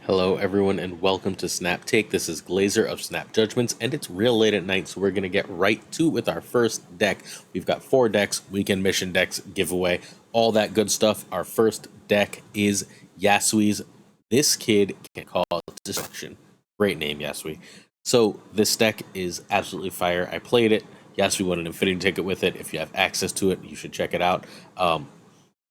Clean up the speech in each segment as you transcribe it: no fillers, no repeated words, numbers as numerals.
Hello, everyone, and welcome to Snap Take. This is Glazer of Snap Judgments, and it's real late at night, so we're going to get right to it with our first deck. We've got 4 decks, weekend mission decks, giveaway, all that good stuff. Our first deck is Yasui's This Kid Can Cause Destruction. Great name, Yasui. So this deck is absolutely fire. I played it. Yasui won an Infinity ticket with it. If you have access to it, you should check it out.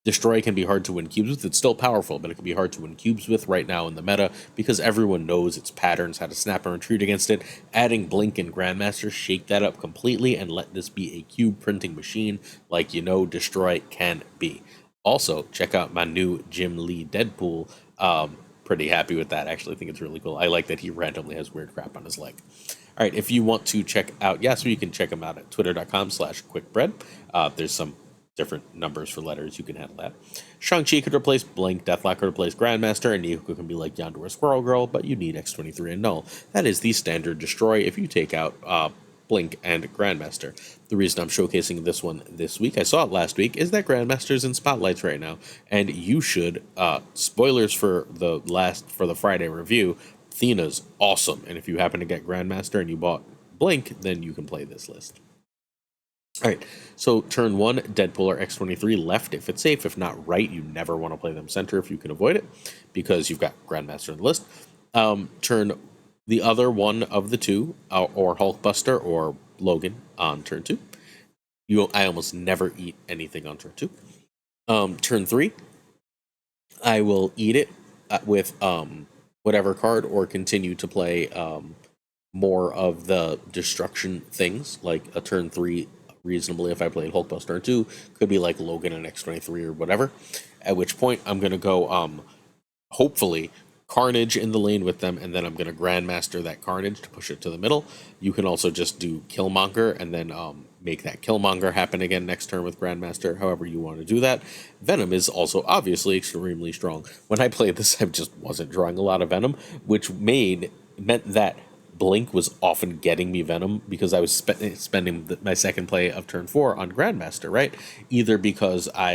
Destroy can be hard to win cubes with. It's still powerful, but it can be hard to win cubes with right now in the meta because everyone knows its patterns, how to snap and retreat against it. Adding Blink and Grandmaster shake that up completely and let this be a cube printing machine like you know Destroy can be. Also, check out my new Jim Lee Deadpool. Pretty happy with that. Actually, I think it's really cool. I like that he randomly has weird crap on his leg. All right, if you want to check out Yasuo, you can check him out at twitter.com/quickbread. There's some different numbers for letters, you can handle that. Shang-Chi could replace Blink, Deathlock could replace Grandmaster, and Nihuko can be like Yondu or Squirrel Girl, but you need X23 and Null. That is the standard Destroy if you take out Blink and Grandmaster. The reason I'm showcasing this one this week, I saw it last week, is that Grandmaster's in spotlights right now, and you should, spoilers for the Friday review, Thena's awesome, and if you happen to get Grandmaster and you bought Blink, then you can play this list. All right, so turn 1, Deadpool or X23 left if it's safe. If not right, you never want to play them center if you can avoid it because you've got Grandmaster in the list. Turn the other one of the two, or Hulkbuster or Logan on turn 2. I almost never eat anything on turn 2. Turn 3, I will eat it with whatever card or continue to play more of the destruction things, like a turn 3 reasonably if I played Hulkbuster turn 2, could be like Logan and X23 or whatever, at which point I'm going to go hopefully Carnage in the lane with them, and then I'm going to Grandmaster that Carnage to push it to the middle. You can also just do Killmonger and then make that Killmonger happen again next turn with Grandmaster, however you want to do that. Venom is also obviously extremely strong. When I played this, I just wasn't drawing a lot of Venom, which meant that Blink was often getting me Venom because I was spending my second play of turn 4 on Grandmaster, right? Either because I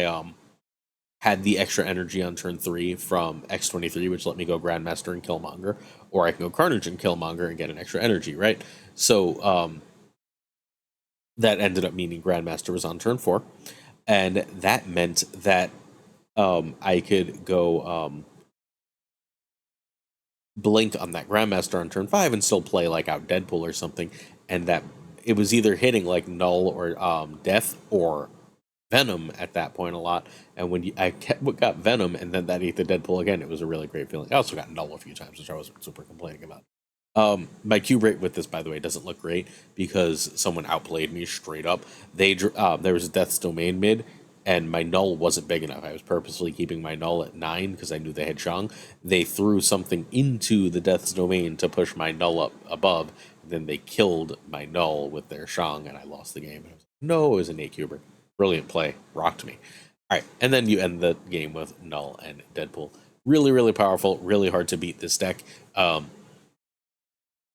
had the extra energy on turn 3 from X23, which let me go Grandmaster and Killmonger, or I can go Carnage and Killmonger and get an extra energy, right? So that ended up meaning Grandmaster was on turn 4, and that meant that I could go Blink on that Grandmaster on turn 5 and still play like out Deadpool or something, and that it was either hitting like Null or Death or Venom at that point a lot. And when I got Venom and then that ate the Deadpool again, it was a really great feeling. I also got Null a few times, which I wasn't super complaining about. My cube rate with this, by the way, doesn't look great because someone outplayed me straight up. There was a Death's Domain mid, and my Null wasn't big enough. I was purposely keeping my Null at 9 because I knew they had Shang. They threw something into the Death's Domain to push my Null up above, and then they killed my Null with their Shang, and I lost the game. And I was like, no, it was an 8-cuber. Brilliant play. Rocked me. All right, and then you end the game with Null and Deadpool. Really, really powerful. Really hard to beat this deck.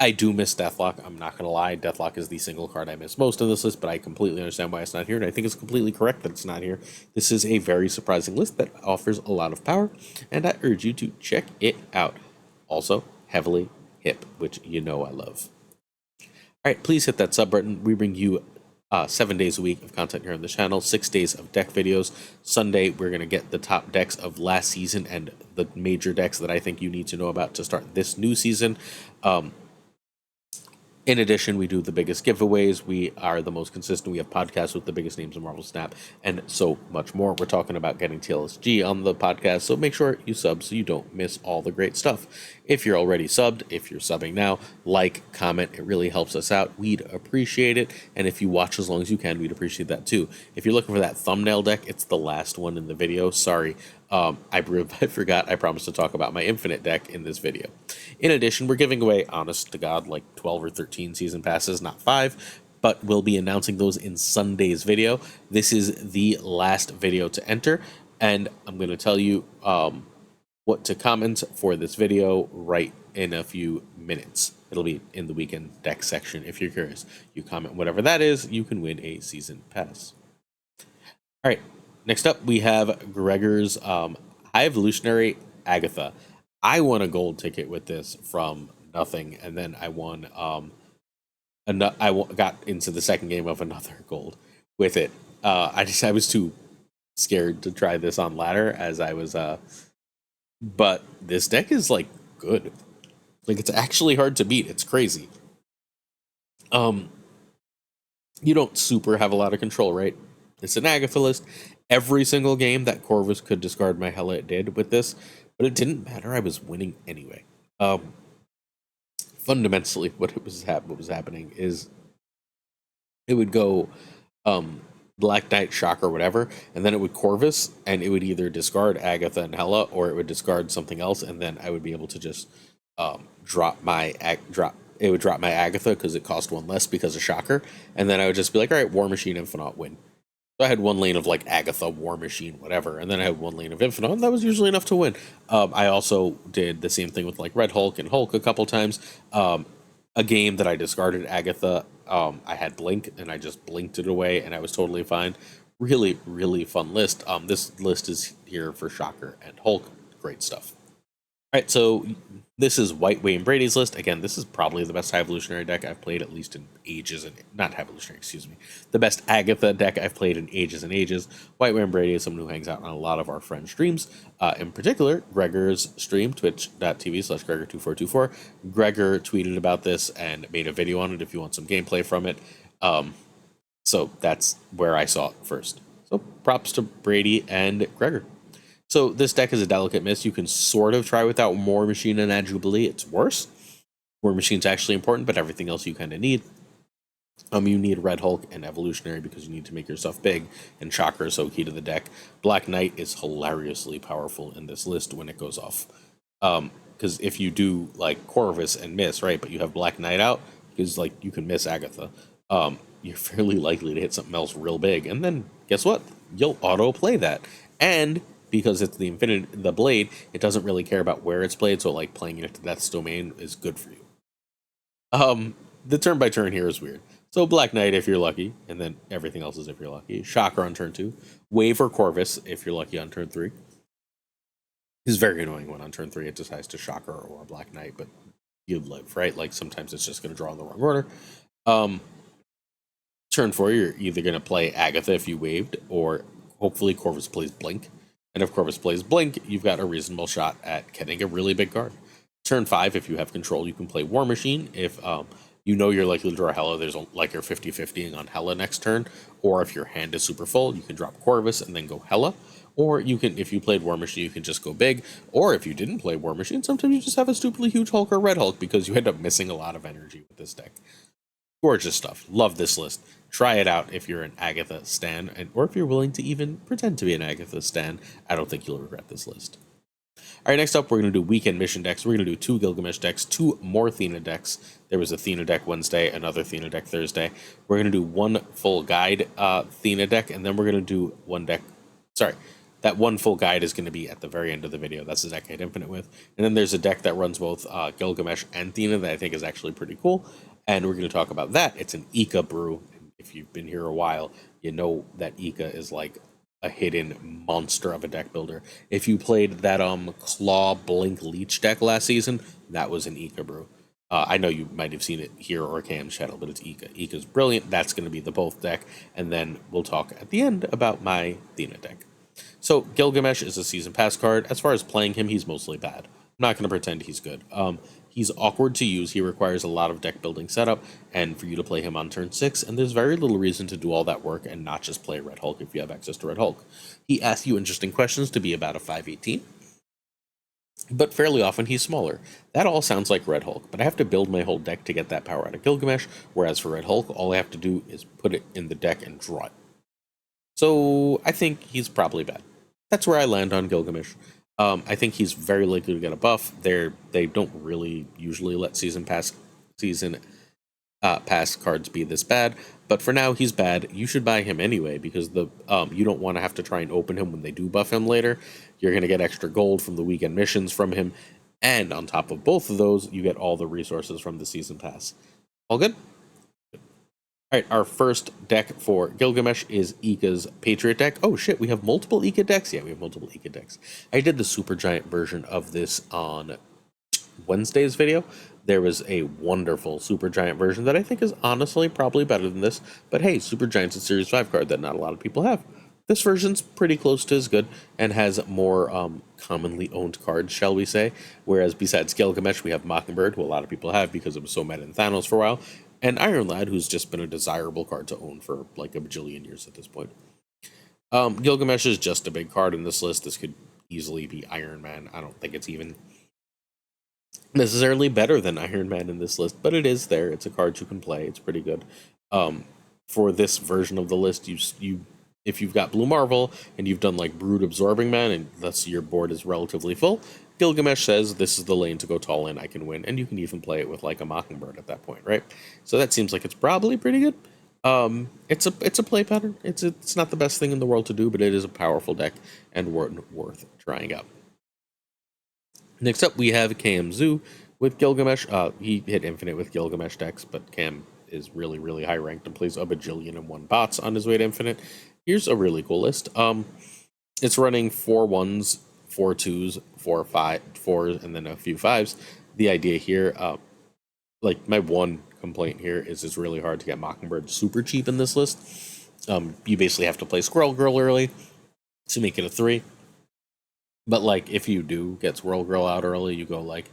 I do miss Deathlock, I'm not going to lie. Deathlock is the single card I miss most in this list, but I completely understand why it's not here, and I think it's completely correct that it's not here. This is a very surprising list that offers a lot of power, and I urge you to check it out. Also, heavily hip, which you know I love. All right, please hit that sub button. We bring you 7 days a week of content here on the channel, 6 days of deck videos. Sunday, we're going to get the top decks of last season and the major decks that I think you need to know about to start this new season. In addition, we do the biggest giveaways. We are the most consistent. We have podcasts with the biggest names in Marvel Snap and so much more. We're talking about getting TLSG on the podcast, so make sure you sub so you don't miss all the great stuff. If you're already subbed, if you're subbing now, like, comment. It really helps us out. We'd appreciate it. And if you watch as long as you can, we'd appreciate that too. If you're looking for that thumbnail deck, it's the last one in the video. Sorry. I forgot I promised to talk about my Infinite deck in this video. In addition, we're giving away, honest to God, like 12 or 13 season passes, not 5, but we'll be announcing those in Sunday's video. This is the last video to enter, and I'm going to tell you what to comment for this video right in a few minutes. It'll be in the weekend deck section if you're curious. You comment whatever that is, you can win a season pass. All right. Next up, we have Gregor's High Evolutionary Agatha. I won a gold ticket with this from nothing, and then I won. Got into the second game of another gold with it. I was too scared to try this on ladder as I was. But this deck is like good. Like it's actually hard to beat. It's crazy. Um, you don't super have a lot of control, right? It's an Agatha list. Every single game that Corvus could discard my Hela, it did with this, but it didn't matter. I was winning anyway. Fundamentally, what was happening is it would go Black Knight, Shock, or whatever, and then it would Corvus, and it would either discard Agatha and Hela, or it would discard something else, and then I would be able to just drop my It would drop my Agatha because it cost one less because of Shocker, and then I would just be like, all right, War Machine, Infinite, win. So I had one lane of like Agatha, War Machine, whatever, and then I had one lane of Infinite, and that was usually enough to win. I also did the same thing with like Red Hulk and Hulk a couple times. A game that I discarded Agatha, I had Blink, and I just blinked it away, and I was totally fine. Really, really fun list. This list is here for Shocker and Hulk. Great stuff. All right, so this is White Wayne Brady's list. Again, this is probably the best evolutionary deck I've played at least in ages, and not evolutionary, excuse me. The best Agatha deck I've played in ages and ages. White Wayne Brady is someone who hangs out on a lot of our friends' streams. In particular, Gregor's stream, twitch.tv/Gregor2424. Gregor tweeted about this and made a video on it if you want some gameplay from it. So that's where I saw it first. So props to Brady and Gregor. So this deck is a delicate miss. You can sort of try without War Machine and Jubilee. It's worse. War Machine's actually important, but everything else you kind of need. You need Red Hulk and Evolutionary because you need to make yourself big, and Shocker is so key to the deck. Black Knight is hilariously powerful in this list when it goes off. Because if you do like Corvus and miss, right, but you have Black Knight out, because like you can miss Agatha, you're fairly likely to hit something else real big, and then guess what? You'll auto play that. And because it's the blade, it doesn't really care about where it's played, so like playing it into Death's Domain is good for you. The turn by turn here is weird. So Black Knight if you're lucky, and then everything else is if you're lucky. Shocker on turn 2. Wave or Corvus if you're lucky on turn 3. It's very annoying when on turn 3 it decides to Shocker or Black Knight, but you live, right? Like sometimes it's just going to draw in the wrong order. Turn 4, you're either going to play Agatha if you waved, or hopefully Corvus plays Blink. And if Corvus plays Blink, you've got a reasonable shot at getting a really big card. Turn 5, if you have control, you can play War Machine. If you know you're likely to draw Hela, there's like you're 50-50ing on Hela next turn. Or if your hand is super full, you can drop Corvus and then go Hela. Or you can, if you played War Machine, you can just go big. Or if you didn't play War Machine, sometimes you just have a stupidly huge Hulk or Red Hulk because you end up missing a lot of energy with this deck. Gorgeous stuff. Love this list. Try it out if you're an Agatha stan, or if you're willing to even pretend to be an Agatha stan. I don't think you'll regret this list. All right, next up, we're going to do weekend mission decks. We're going to do 2 Gilgamesh decks, 2 more Thena decks. There was a Thena deck Wednesday, another Thena deck Thursday. We're going to do 1 full guide Thena deck, and then we're going to do 1 deck. Sorry, that 1 full guide is going to be at the very end of the video. That's the deck I had Infinite with. And then there's a deck that runs both Gilgamesh and Thena that I think is actually pretty cool. And we're going to talk about that. It's an Ika brew. If you've been here a while, you know that Ika is like a hidden monster of a deck builder. If you played that Claw Blink Leech deck last season, that was an Ika brew. I know you might have seen it here or Cam's channel, but it's Ika. Ika's brilliant. That's going to be the both deck. And then we'll talk at the end about my Thena deck. So Gilgamesh is a season pass card. As far as playing him, he's mostly bad. I'm not going to pretend he's good. He's awkward to use. He requires a lot of deck building setup, and for you to play him on turn 6, and there's very little reason to do all that work and not just play Red Hulk if you have access to Red Hulk. He asks you interesting questions to be about a 5/18, but fairly often he's smaller. That all sounds like Red Hulk, but I have to build my whole deck to get that power out of Gilgamesh, whereas for Red Hulk, all I have to do is put it in the deck and draw it. So I think he's probably bad. That's where I land on Gilgamesh. I think he's very likely to get a buff. They don't really usually let season pass cards be this bad, but for now he's bad. You should buy him anyway because you don't want to have to try and open him when they do buff him later. You're going to get extra gold from the weekend missions from him, and on top of both of those, you get all the resources from the season pass. All good? All right, our first deck for Gilgamesh is Ika's Patriot deck. Oh shit, we have multiple Ika decks? Yeah, we have multiple Ika decks. I did the super giant version of this on Wednesday's video. There was a wonderful super giant version that I think is honestly probably better than this. But hey, super giant's a series 5 card that not a lot of people have. This version's pretty close to as good and has more commonly owned cards, shall we say. Whereas besides Gilgamesh, we have Mockingbird, who a lot of people have because it was so meta in Thanos for a while, and Iron Lad, who's just been a desirable card to own for like a bajillion years at this point. Gilgamesh is just a big card in this list. This could easily be Iron Man. I don't think it's even necessarily better than Iron Man in this list, but it is there. It's a card you can play. It's pretty good. For this version of the list, you if you've got Blue Marvel and you've done like Brood Absorbing Man, and thus your board is relatively full, Gilgamesh says this is the lane to go tall in. I can win, and you can even play it with like a Mockingbird at that point, right? So that seems like it's probably pretty good. It's a play pattern. It's not the best thing in the world to do, but it is a powerful deck and worth trying out. Next up, we have Cam Zoo with Gilgamesh. He hit Infinite with Gilgamesh decks, but Cam is really, really high ranked and plays a bajillion and one bots on his way to Infinite. Here's a really cool list. It's running 4 1s, 4 2s, 4 4s, and then a few 5s. The idea here, like my one complaint here is it's really hard to get Mockingbird super cheap in this list. You basically have to play Squirrel Girl early to make it a 3. But like if you do get Squirrel Girl out early, you go like,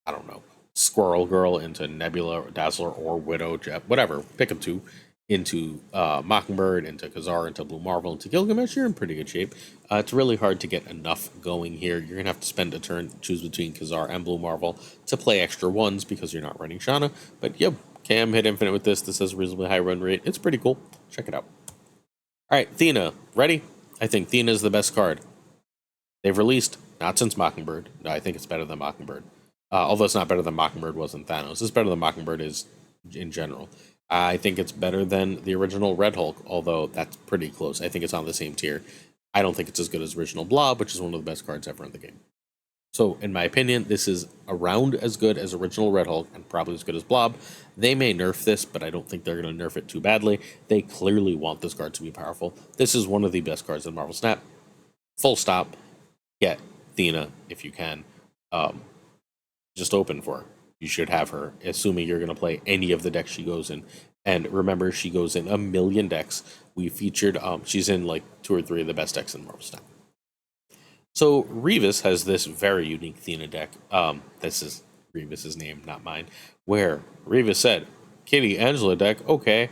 I don't know, Squirrel Girl into Nebula or Dazzler or Widow, Jet, whatever, pick them 2, into Mockingbird, into Khazar, into Blue Marvel, into Gilgamesh, you're in pretty good shape. It's really hard to get enough going here. You're going to have to spend a turn, choose between Khazar and Blue Marvel to play extra 1s because you're not running Shauna. But yep, Cam hit Infinite with this. This has a reasonably high run rate. It's pretty cool. Check it out. All right, Thena, ready? I think Thena is the best card they've released, not since Mockingbird. No, I think it's better than Mockingbird. Although it's not better than Mockingbird was in Thanos. It's better than Mockingbird is in general. I think it's better than the original Red Hulk, although that's pretty close. I think it's on the same tier. I don't think it's as good as original Blob, which is one of the best cards ever in the game. So, in my opinion, this is around as good as original Red Hulk and probably as good as Blob. They may nerf this, but I don't think they're going to nerf it too badly. They clearly want this card to be powerful. This is one of the best cards in Marvel Snap. Full stop. Get Thena if you can. Just open for her. You should have her, assuming you're going to play any of the decks she goes in. And remember, she goes in a million decks. We featured, she's in like 2 or 3 of the best decks in Marvel Snap. So Revis has this very unique Thena deck. This is Revis's name, not mine. Where Revis said, Kitty Angela deck, okay.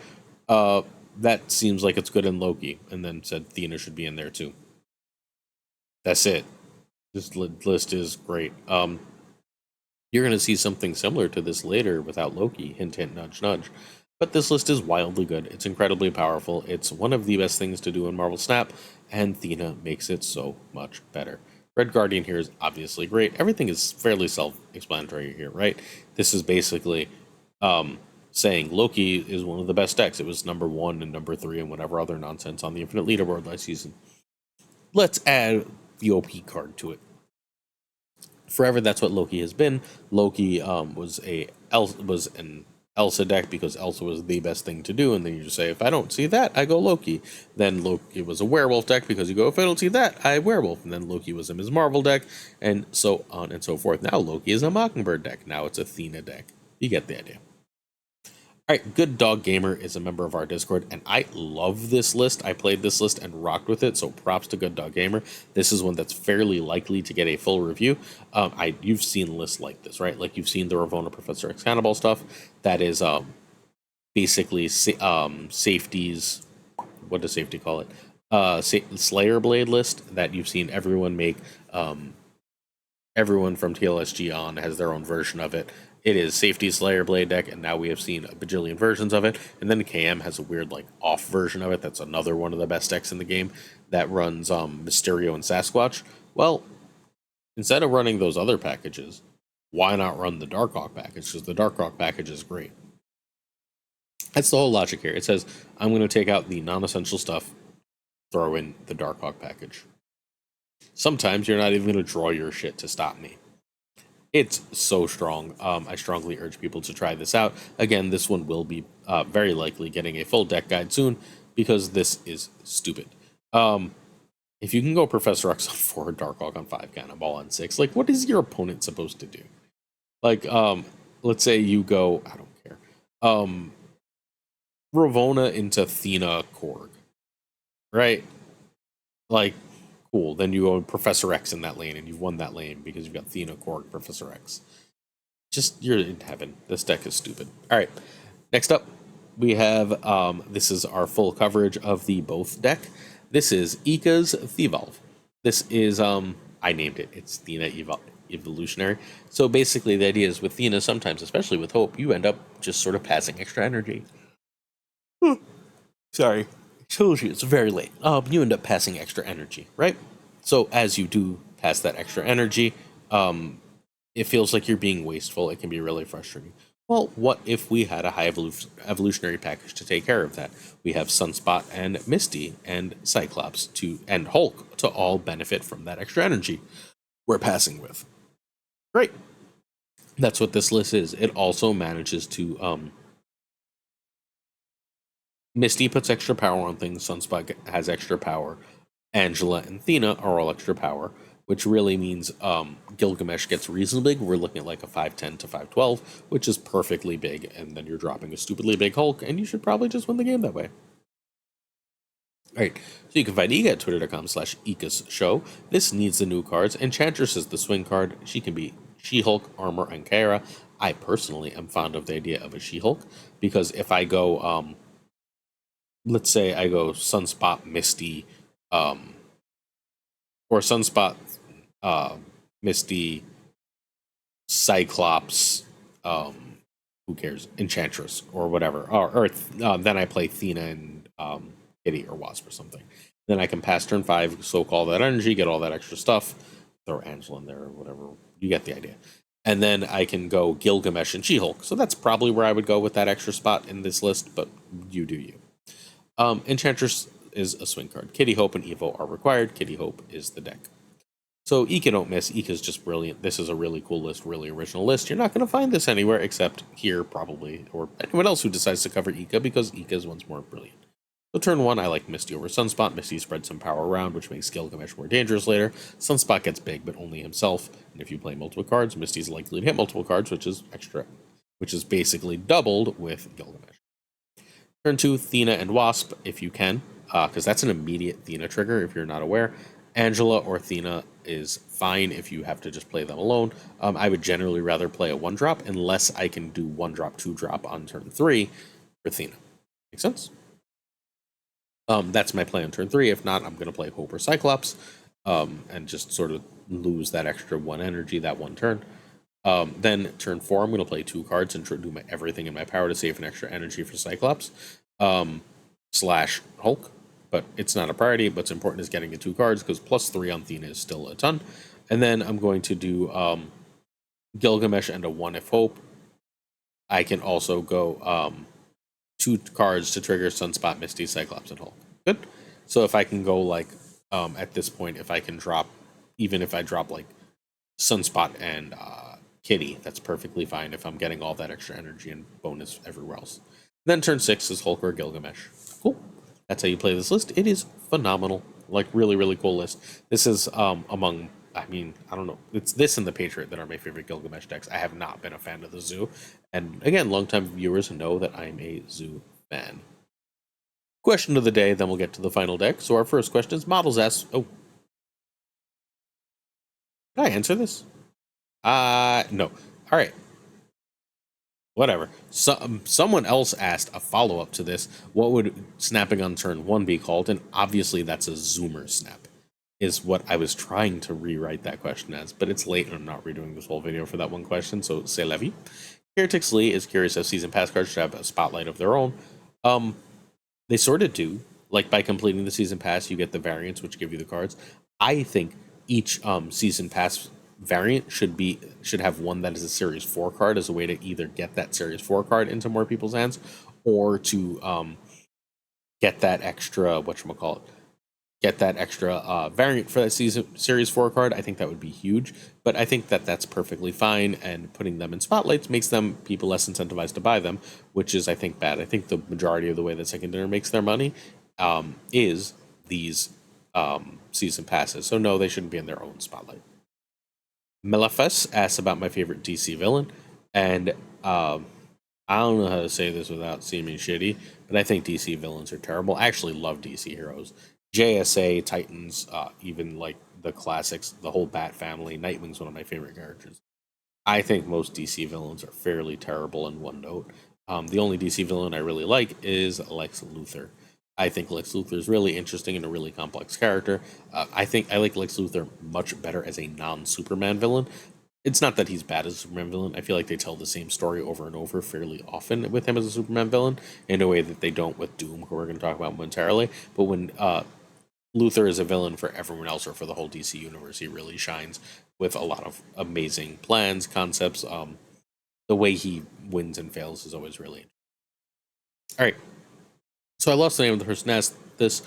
That seems like it's good in Loki. And then said Thena should be in there too. That's it. This list is great. You're going to see something similar to this later without Loki. Hint, hint, nudge, nudge. But this list is wildly good. It's incredibly powerful. It's one of the best things to do in Marvel Snap, and Thena makes it so much better. Red Guardian here is obviously great. Everything is fairly self-explanatory here, right? This is basically saying Loki is one of the best decks. It was number 1 and number 3 and whatever other nonsense on the Infinite Leaderboard last season. Let's add the OP card to it. Forever, that's what Loki has been. Loki was an Elsa deck because Elsa was the best thing to do, and then you just say, if I don't see that, I go Loki. Then Loki was a werewolf deck because you go, if I don't see that, I werewolf. And then Loki was a Ms. Marvel deck, and so on and so forth. Now Loki is a Mockingbird deck. Now it's a Thena deck. You get the idea. All right, Good Dog Gamer is a member of our Discord, and I love this list. I played this list and rocked with it, so props to Good Dog Gamer. This is one that's fairly likely to get a full review. You've seen lists like this, right? Like you've seen the Ravonna Professor X Hannibal stuff. That is basically safety's, what does safety call it? Slayer Blade list that you've seen everyone make. Everyone from TLSG on has their own version of it. It is Safety Slayer Blade deck, and now we have seen a bajillion versions of it. And then KM has a weird, like, off version of it. That's another one of the best decks in the game that runs Mysterio and Sasquatch. Well, instead of running those other packages, why not run the Darkhawk package? Because the Darkhawk package is great. That's the whole logic here. It says, I'm going to take out the non-essential stuff, throw in the Darkhawk package. Sometimes you're not even going to draw your shit to stop me. It's so strong. I strongly urge people to try this out. Again, this one will be very likely getting a full deck guide soon because this is stupid. If you can go Professor X on 4, Darkhawk on 5, Cannonball on 6, like, what is your opponent supposed to do? Like, let's say you go, I don't care, Ravona into Thena Korg, right? Like, cool. Then you go Professor X in that lane, and you've won that lane because you've got Thena Korg, Professor X. Just, you're in heaven. This deck is stupid. All right, next up, we have, this is our full coverage of the both deck. This is Ika's Thevolve. This is, I named it. It's Thena Evolutionary. So basically, the idea is with Thena, sometimes, especially with Hope, you end up just sort of passing extra energy. Sorry. Told you, it's very late. You end up passing extra energy, right? So as you do pass that extra energy, it feels like you're being wasteful. It can be really frustrating. Well, what if we had a high evolutionary package to take care of that? We have Sunspot and Misty and Cyclops and Hulk to all benefit from that extra energy we're passing with. Great. That's what this list is. It also manages to Misty puts extra power on things. Sunspot has extra power. Angela and Thena are all extra power, which really means Gilgamesh gets reasonably big. We're looking at like a 5'10 to 5'12, which is perfectly big. And then you're dropping a stupidly big Hulk, and you should probably just win the game that way. All right, so you can find Ika at twitter.com/Ika's show. This needs the new cards. Enchantress is the swing card. She can be She-Hulk, Armor, and Kara. I personally am fond of the idea of a She-Hulk because if I go, let's say I go Sunspot, Misty, or Sunspot, Misty, Cyclops, who cares, Enchantress, or whatever, or then I play Thena and Kitty or Wasp or something. Then I can pass turn 5, soak all that energy, get all that extra stuff, throw Angela in there or whatever. You get the idea. And then I can go Gilgamesh and She-Hulk. So that's probably where I would go with that extra spot in this list, but you do you. Enchantress is a swing card. Kitty Hope and Evo are required. Kitty Hope is the deck. So Ika don't miss. Ika's just brilliant. This is a really cool list, really original list. You're not going to find this anywhere except here, probably, or anyone else who decides to cover Ika because Ika's one's more brilliant. So turn 1, I like Misty over Sunspot. Misty spreads some power around, which makes Gilgamesh more dangerous later. Sunspot gets big, but only himself. And if you play multiple cards, Misty's likely to hit multiple cards, which is basically doubled with Gilgamesh. Turn 2, Thena and Wasp, if you can, because that's an immediate Thena trigger if you're not aware. Angela or Thena is fine if you have to just play them alone. I would generally rather play a 1-drop unless I can do 1-drop, 2-drop on turn 3 for Thena. Make sense? That's my play on turn 3. If not, I'm going to play Hope or Cyclops and just sort of lose that extra 1 energy that one turn. Then turn 4, I'm going to play 2 cards and do everything in my power to save an extra energy for Cyclops slash Hulk. But it's not a priority. What's important is getting the 2 cards because +3 on Thena is still a ton. And then I'm going to do Gilgamesh and a 1 if Hope. I can also go 2 cards to trigger Sunspot, Misty, Cyclops, and Hulk. Good. So if I can go like at this point, if I can drop, even if I drop like Sunspot and Kitty, that's perfectly fine if I'm getting all that extra energy and bonus everywhere else. Then turn 6 is Hulk or Gilgamesh. Cool. That's how you play this list. It is phenomenal. Like, really, really cool list. This is among, I mean, I don't know. It's this and the Patriot that are my favorite Gilgamesh decks. I have not been a fan of the Zoo. And again, longtime viewers know that I'm a Zoo fan. Question of the day, then we'll get to the final deck. So our first question is Models asks, oh. Did I answer this? No. All right. Whatever. Someone else asked a follow-up to this. What would snapping on turn 1 be called? And obviously that's a zoomer snap, is what I was trying to rewrite that question as. But it's late and I'm not redoing this whole video for that one question, so c'est la vie. Heretics Lee is curious if Season Pass cards should have a spotlight of their own. They sort of do. Like, by completing the Season Pass, you get the variants, which give you the cards. I think each Season Pass variant should have one that is a Series 4 card as a way to either get that Series 4 card into more people's hands or to get that extra, get that extra variant for that series 4 card, I think that would be huge. But I think that that's perfectly fine, and putting them in spotlights makes them people less incentivized to buy them, which is, I think, bad. I think the majority of the way that Secondary makes their money is these season passes. So no, they shouldn't be in their own spotlight. Melefus asks about my favorite DC villain, and I don't know how to say this without seeming shitty, but I think DC villains are terrible. I actually love DC heroes. JSA, Titans, even like the classics, the whole Bat family. Nightwing's one of my favorite characters. I think most DC villains are fairly terrible in one note. The only DC villain I really like is Lex Luthor. I think Lex Luthor is really interesting and a really complex character. I think I like Lex Luthor much better as a non-Superman villain. It's not that he's bad as a Superman villain. I feel like they tell the same story over and over fairly often with him as a Superman villain in a way that they don't with Doom, who we're going to talk about momentarily. But when Luthor is a villain for everyone else or for the whole DC universe, he really shines with a lot of amazing plans, concepts. The way he wins and fails is always really interesting. All right. So I lost the name of the person who asked this,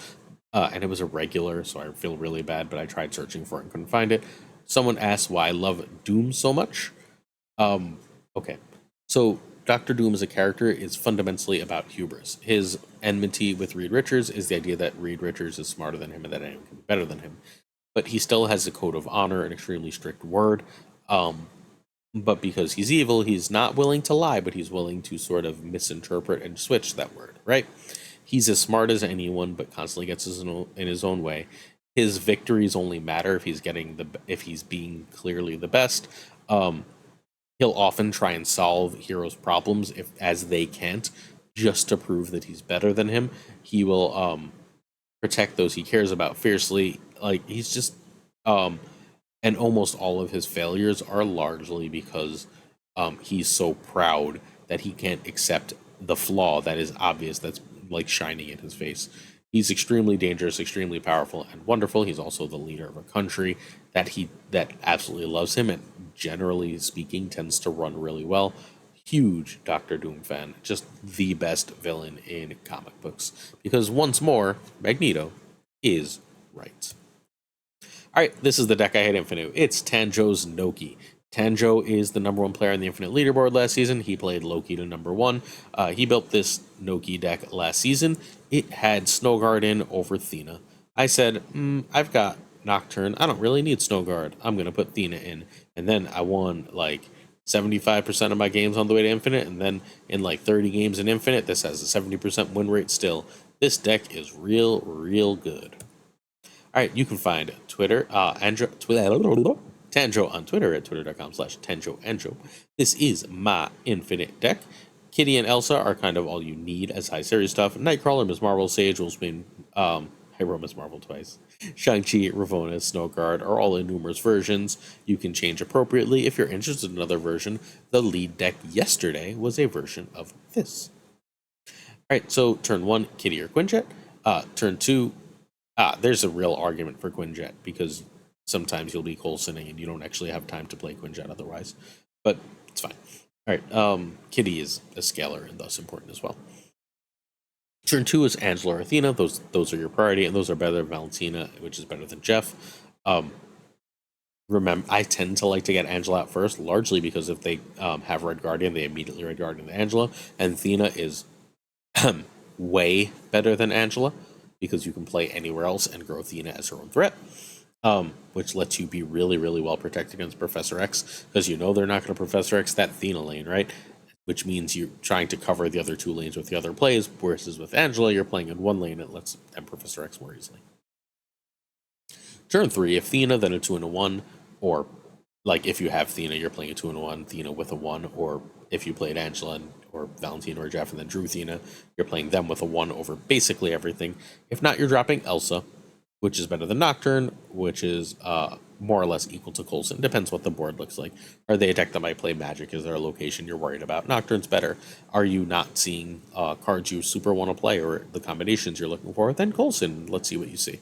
and it was a regular, so I feel really bad, but I tried searching for it and couldn't find it. Someone asked why I love Doom so much. Okay. So Doctor Doom as a character is fundamentally about hubris. His enmity with Reed Richards is the idea that Reed Richards is smarter than him and that anyone can be better than him. But he still has a code of honor, an extremely strict word. But because he's evil, he's not willing to lie, but he's willing to sort of misinterpret and switch that word, right? He's as smart as anyone, but constantly gets in his own way. His victories only matter if he's being clearly the best. He'll often try and solve heroes' problems as they can't, just to prove that he's better than him. He will protect those he cares about fiercely. Like, he's just and almost all of his failures are largely because he's so proud that he can't accept the flaw that is obvious, that's like shining in his face. He's extremely dangerous, extremely powerful, and wonderful. He's also the leader of a country that absolutely loves him, and generally speaking tends to run really well. Huge Doctor Doom fan, just the best villain in comic books, because once more, Magneto is right. All right, this is the deck I had Infinite. It's Tanjo's Noki. Tanjo is the #1 player in the Infinite leaderboard last season. He played Loki to #1. He built this Noki deck last season. It had Snowguard in over Thena. I said, I've got Nocturne. I don't really need Snowguard. I'm going to put Thena in. And then I won like 75% of my games on the way to Infinite. And then in like 30 games in Infinite, this has a 70% win rate still. This deck is real, real good. All right, you can find Tanjo on Twitter at twitter.com/TanjoAnjo. This is my Infinite deck. Kitty and Elsa are kind of all you need as high series stuff. Nightcrawler, Ms. Marvel, Sage, Wolfsbane, I wrote Ms. Marvel twice. Shang-Chi, Ravonna, Snowguard are all in numerous versions. You can change appropriately. If you're interested in another version, the lead deck yesterday was a version of this. All right, so turn 1, Kitty or Quinjet. Turn 2, there's a real argument for Quinjet, because sometimes you'll be Coulsoning and you don't actually have time to play Quinjet otherwise. But it's fine. All right, Kitty is a scalar and thus important as well. Turn 2 is Angela or Athena. Those are your priority, and those are better than Valentina, which is better than Jeff. Remember, I tend to like to get Angela out first, largely because if they have Red Guardian, they immediately Red Guardian to Angela, and Athena is way better than Angela, because you can play anywhere else and grow Thena as her own threat, which lets you be really, really well protected against Professor X, because you know they're not going to Professor X that Thena lane, right? Which means you're trying to cover the other 2 lanes with the other plays, versus with Angela, you're playing in 1 lane, it lets them Professor X more easily. Turn 3, if Thena, then a 2 and a 1, or like if you have Thena, you're playing a 2 and a 1, Thena with a 1, or if you played Angela or Valentina or Jeff and then drew Thena, you're playing them with a 1 over basically everything. If not, you're dropping Elsa, which is better than Nocturne, which is more or less equal to Coulson. Depends what the board looks like. Are they a deck that might play Magic? Is there a location you're worried about? Nocturne's better. Are you not seeing cards you super want to play or the combinations you're looking for? Then Coulson. Let's see what you see.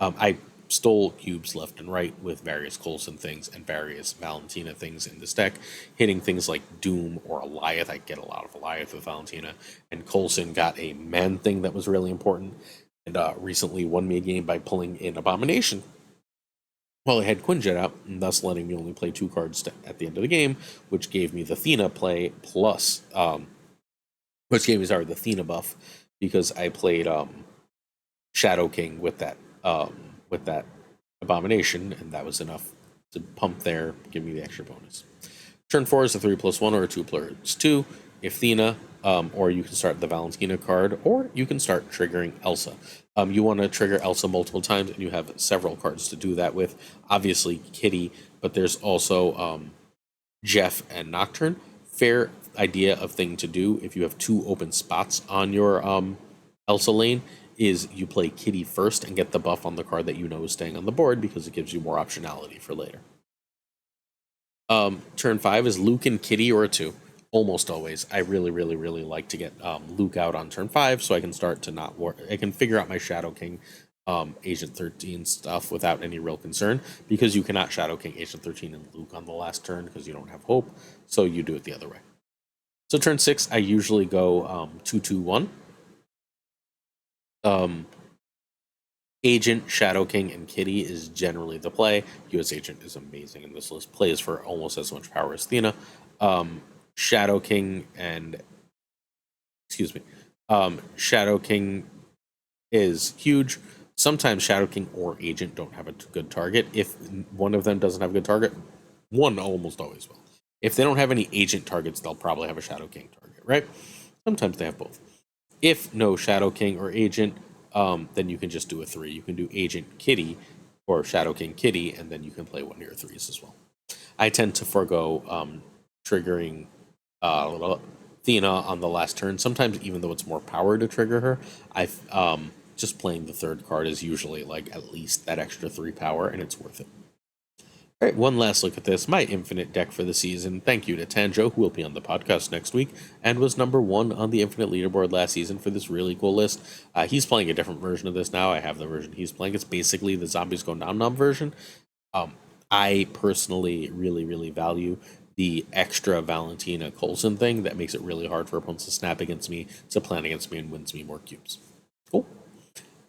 I stole cubes left and right with various Coulson things and various Valentina things in this deck, hitting things like Doom or Alioth. I get a lot of Alioth with Valentina, and Coulson got a man thing that was really important. and recently won me a game by pulling in Abomination while I had Quinjet out, and thus letting me only play 2 cards at the end of the game, which gave me the Thena play plus, which gave me, sorry, the Thena buff, because I played Shadow King with that Abomination, and that was enough to pump there, give me the extra bonus. Turn 4 is a 3+1 or a 2+2. If Thena, or you can start the Valentina card, or you can start triggering Elsa. You want to trigger Elsa multiple times, and you have several cards to do that with. Obviously, Kitty, but there's also Jeff and Nocturne. Fair idea of thing to do if you have 2 open spots on your Elsa lane is you play Kitty first and get the buff on the card that you know is staying on the board because it gives you more optionality for later. Turn 5 is Luke and Kitty or a 2. Almost always. I really like to get Luke out on turn 5 so I can start to not work. I can figure out my Shadow King Agent 13 stuff without any real concern, because you cannot Shadow King Agent 13 and Luke on the last turn because you don't have hope, so you do it the other way. So turn 6, I usually go 2-2-1. Agent, Shadow King, and Kitty is generally the play. US Agent is amazing, and this list plays for almost as much power as Thena. Shadow King and Shadow King is huge. Sometimes Shadow King or Agent don't have a good target. If one of them doesn't have a good target, one almost always will. If they don't have any Agent targets, they'll probably have a Shadow King target, right? Sometimes they have both. If no Shadow King or Agent, then you can just do a 3. You can do Agent Kitty or Shadow King Kitty, and then you can play one of your 3s as well. I tend to forego triggering Thena on the last turn. Sometimes, even though it's more power to trigger her, just playing the 3rd card is usually like at least that extra 3 power, and it's worth it. All right, one last look at this. My infinite deck for the season. Thank you to Tanjo, who will be on the podcast next week, and was number 1 on the infinite leaderboard last season for this really cool list. He's playing a different version of this now. I have the version he's playing. It's basically the Zombies Go Nom Nom version. I personally really value the extra Valentina Coulson thing that makes it really hard for opponents to snap against me, to plan against me, and wins me more cubes. Cool.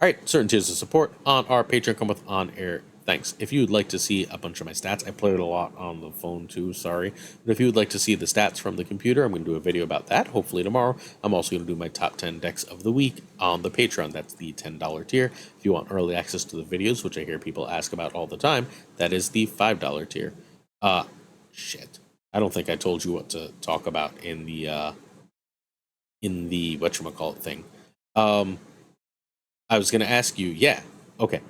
All right, certain tiers of support on our Patreon come with on-air thanks. If you'd like to see a bunch of my stats, I played a lot on the phone too, sorry. But if you would like to see the stats from the computer, I'm going to do a video about that, hopefully tomorrow. I'm also going to do my top 10 decks of the week on the Patreon. That's the $10 tier. If you want early access to the videos, which I hear people ask about all the time, that is the $5 tier. Shit. I don't think I told you what to talk about in the whatchamacallit thing. I was going to ask you, yeah, okay.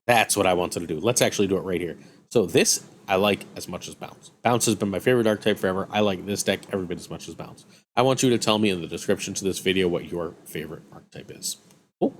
That's what I wanted to do. Let's actually do it right here. So this, I like as much as Bounce. Bounce has been my favorite archetype forever. I like this deck every bit as much as Bounce. I want you to tell me in the description to this video what your favorite archetype is. Cool.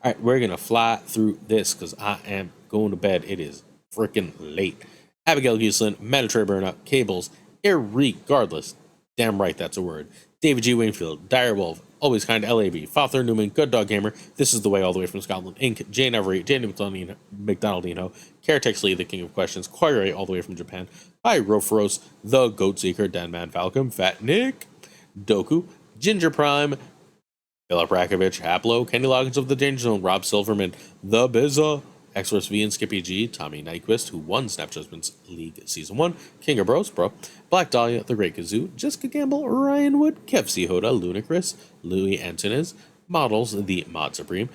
All right, we're going to fly through this because I am going to bed. It is freaking late. Abigail Giesland, Mediterranean Burnout, Cables, irregardless. Damn right, that's a word. David G. Wingfield, Direwolf, Always Kind LAB, FaThorNewman, Good Dog Gamer, This is the Way All the Way from Scotland, Inc., Jane Everett, Danny McDonaldino, Caretex Lee, The King of Questions, Quire all the way from Japan, Hi Roferos, The Goat Seeker, Danman Falcon, Fat Nick, Doku, Ginger Prime, Philip Rakovich, Haplo, Kenny Loggins of the Danger Zone, Rob Silverman, The Bizza, Xforce V and Skippy G, Tommy Nyquist, who won Snap Judgments League Season 1, King of Bros, Bro, Black Dahlia, The Great Kazoo, Jessica Gamble, Ryan Wood, Kev C. Hoda, Ludacris, Louis Antonis, Models, The Mod Supreme,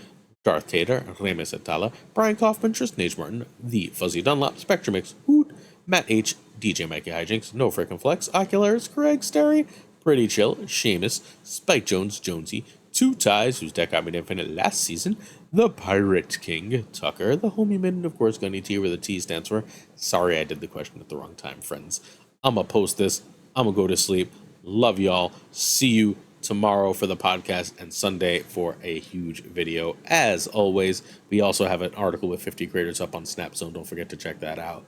Darth Tater, Remus Atala, Brian Kaufman, Tristan H. Martin, The Fuzzy Dunlop, Spectrum X, Hoot, Matt H., DJ Mikey Hijinks, No Frickin' Flex, Ocularis, Craig Sterry, Pretty Chill, Seamus, Spike Jones, Jonesy, Two Ties, whose deck got me to infinite last season, the Pirate King, Tuccrr, the Homie Min, of course, Gunny T, where the T stands for. Sorry I did the question at the wrong time, friends. I'm going to post this. I'm going to go to sleep. Love y'all. See you tomorrow for the podcast and Sunday for a huge video. As always, we also have an article with 50 creators up on Snap Zone. Don't forget to check that out.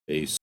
Peace.